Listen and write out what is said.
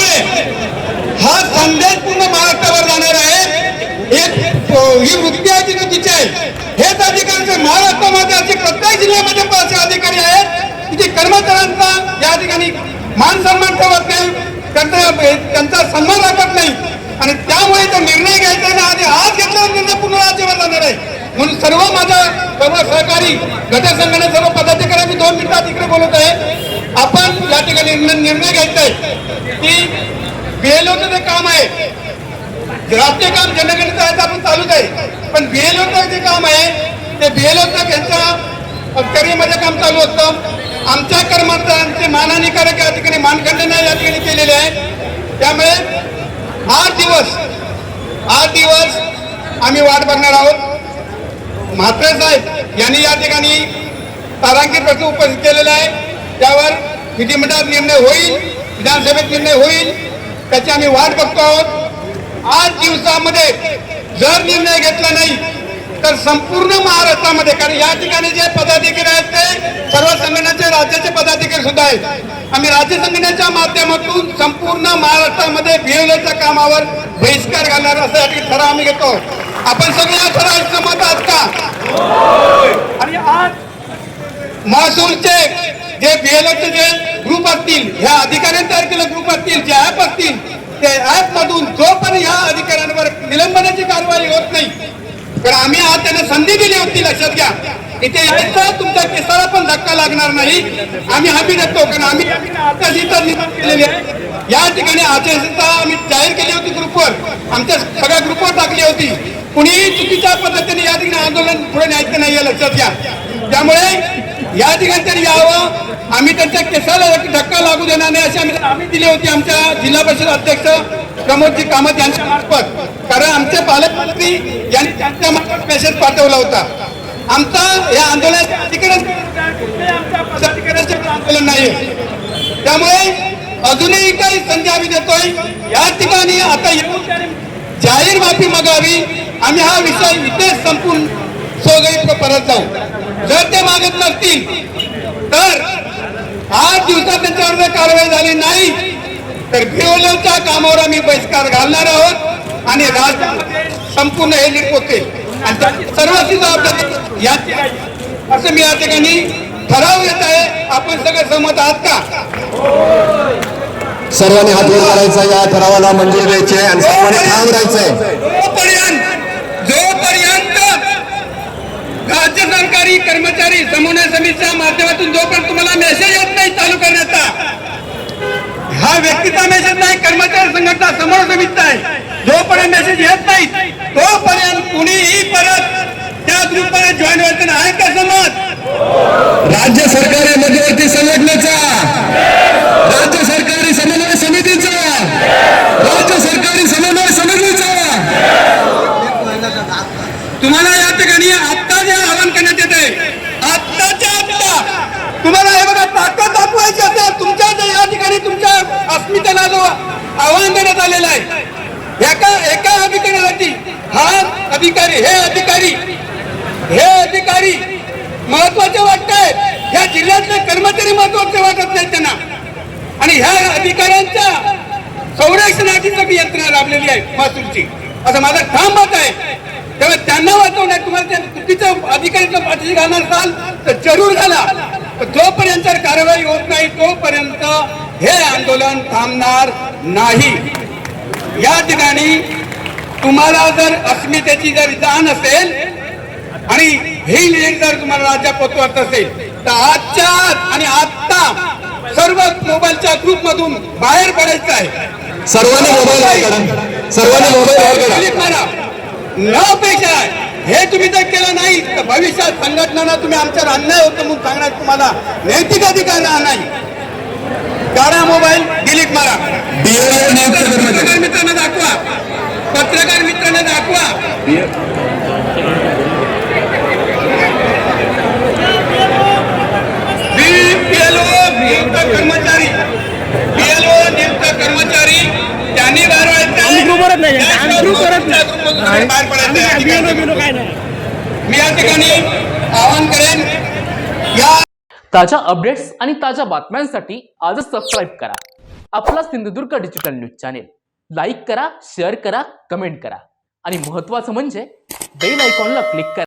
आहे हा संदेश पूर्ण महाराष्ट्रावर जाणार आहे। ही वृत्ती आहे चुकीची आहे। हेच अधिकारी महाराष्ट्रामध्ये असे प्रत्येक जिल्ह्यामध्ये असे अधिकारी आहेत की कर्मचाऱ्यांचा या ठिकाणी मान सन्मान ठेवत नाही, त्यांचा सन्मान राखत नाही आणि त्यामुळे तो निर्णय घ्यायचा आणि आधी आज घेतलेला निर्णय पूर्ण राज्यावर जाणार आहे। म्हणून सर्व माझ्या सर्व सहकारी घटक संघटना सर्व पदाधिकारी मी 2 मिनिटात इकडे बोलत आहे। आपण या ठिकाणी निर्णय घ्यायचा आहे की बीएलओचं जे काम आहे, राष्ट्रीय काम जनगणनेचं आहे आपण चालूच आहे, पण बीएलओचं जे काम आहे ते बीएलओचं त्यांच्या करिअरमध्ये काम चालू असतं। आमच्या कर्मचाऱ्यांचे मानहानिकारक या ठिकाणी मानखंडन या ठिकाणी केलेले आहे। त्यामुळे 8 दिवस आम्ही वाट बघणार आहोत। म्हात्रे साहेब यांनी या ठिकाणी तारांकित प्रश्न उपस्थित केलेला आहे, त्यावर विधिमंडळात निर्णय होईल, विधानसभेत निर्णय होईल, त्याची आम्ही वाट बघतो आहोत। 8 दिवसामध्ये जर निर्णय घेतला नाही तर संपूर्ण महाराष्ट्रामध्ये, कारण या ठिकाणी जे पदाधिकारी आहेत ते सर्व संघटनांचे राज्याचे पदाधिकारी सुद्धा आहेत, आम्ही राज्य संघटनेच्या माध्यमातून संपूर्ण महाराष्ट्रामध्ये बीएलओच्या कामावर बहिष्कार घालणार असा ठराव आम्ही घेतो। आपण सगळे या ठरावाशी सहमत आहात का? आणि आज महसूलचे जे बीएलओचे जे ग्रुप असतील, ह्या अधिकाऱ्यांनी तयार केलेले ग्रुप असतील, जे ऍप असतील, ते ऍप मधून जोपर्यंत या अधिकाऱ्यांवर निलंबनाची कारवाई होत नाही, तर आम्ही आज त्यांना संधी दिली होती, लक्षात घ्या, इथे यायचा तुमच्या केसाला पण धक्का लागणार नाही, आम्ही हमी देतो। कारण आम्ही आचारसंहिता निर्माण केलेली आहे, या ठिकाणी आचारसंहिता आम्ही जाहीर केली होती ग्रुपवर, आमच्या सगळ्या ग्रुपवर टाकली होती। कुणीही चुकीच्या पद्धतीने या ठिकाणी आंदोलन पुढे न्यायचं नाहीये, लक्षात घ्या। त्यामुळे या ठिकाणी त्यांनी यावं, आम्ही त्यांच्या केसाला धक्का लागू देणार नाही अशी आम्ही दिली होती आमच्या जिल्हा परिषद अध्यक्ष प्रमोदजी कामत यांच्या मार्फत, कारण आमचे पालकमंत्री यांनी त्यांच्या मार्फत मेसेज पाठवला होता। आमचा या आंदोलनाचे अधिकाऱ्यांचे आंदोलन नाहीये, त्यामुळे अजूनही काही संधी आम्ही देतोय। या ठिकाणी आता येऊन जाहीर माफी मागावी, आम्ही हा विषय इथे संपून सोगळीत परत जाऊ। जर ते मागत नसतील तर 8 दिवसात त्यांच्यावर कारवाई झाली नाही तर बीएलओच्या कामावर आम्ही बहिष्कार घालणार आहोत आणि राज्यामध्ये संपूर्ण हे लीक होते आणि सर्वांची जबाबदारी याची असं मी या ठिकाणी ठराव घेत आहे। आपण सगळे सहमत आहात का? सर्वांनी हात वर करायचा, या ठरावाला मंजुरी द्यायची आहे आणि सर्वांनी ठाम राहायचंय। जोपर्यंत राज्य सरकारी कर्मचारी समन्वय समितीच्या माध्यमातून जोपर्यंत तुम्हाला मेसेज येत नाही चालू करण्याचा, हा व्यक्तीचा मेसेज नाही, कर्मचारी संघटना समन्वय समितीचा आहे, जोपर्यंत मेसेज येत नाही तोपर्यंत कुणीही परत त्या ग्रुपमध्ये जॉईन व्हायचं नाही, आहे का समज? राज्य सरकारी मध्यवर्ती संघटनेचा, राज्य सरकारी समन्वय समितीचा, राज्य सरकारी समन्वय समितीचा तुम्हाला या ठिकाणी आत्ता जे आवाहन करण्यात येत आहे, आत्ताच्या आत्ता तुम्हाला हे बघा ताकद दाखवायची असेल तुमच्या या ठिकाणी तुमच्या अस्मितेला जो आवाहन देण्यात आलेलं आहे, एका अधिकाऱ्यासाठी हे अधिकारी महत्वाचे वाटत, या जिल्ह्यातले कर्मचारी महत्वाचे वाटत नाहीत त्यांना, आणि ह्या अधिकाऱ्यांच्या संरक्षणाची सगळी यंत्रणा राबलेली आहे महसूलची, असं माझं ठाम मत आहे। तेव्हा त्यांना वाचवण्यात तुम्हाला त्या चुकीचं अधिकाऱ्यांचा पाठीशी घालणार असाल तर जरूर घाला, जोपर्यंत कारवाई होत नाही तोपर्यंत हे आंदोलन थांबणार नाही। या ठिकाणी तुम्हाला जर अस्मितेची जर जाण असेल आणि ही लीड जर तुम्हाला राज्यात पोचवत असेल तर आजच्या आणि आत्ता सर्व मोबाईलच्या ग्रुप मधून बाहेर पडायचं आहे। सर्वांनी मोबाईल मारा न अपेक्षा हे तुम्ही जर केलं नाही तर भविष्यात संघटनांना तुम्ही आमच्यावर अन्याय होतो म्हणून सांगण्यात तुम्हाला नैतिक अधिकार नाही। काढा मोबाईल, डिलीट मारा। पत्रकार मित्रांना दाखवा, पत्रकार मित्रांना दाखवा। बीएलओ नियुक्त कर्मचारी त्यांनी बाहेर मी या ठिकाणी आवाहन करेन। ताज्या अपडेट्स आणि ताज्या बातम्यांसाठी आजच सबस्क्राईब करा आपला Sindhudurg digital news channel like करा, शेअर करा, कमेंट करा आणि महत्त्वाचं म्हणजे बेल आयकॉनला क्लिक करा.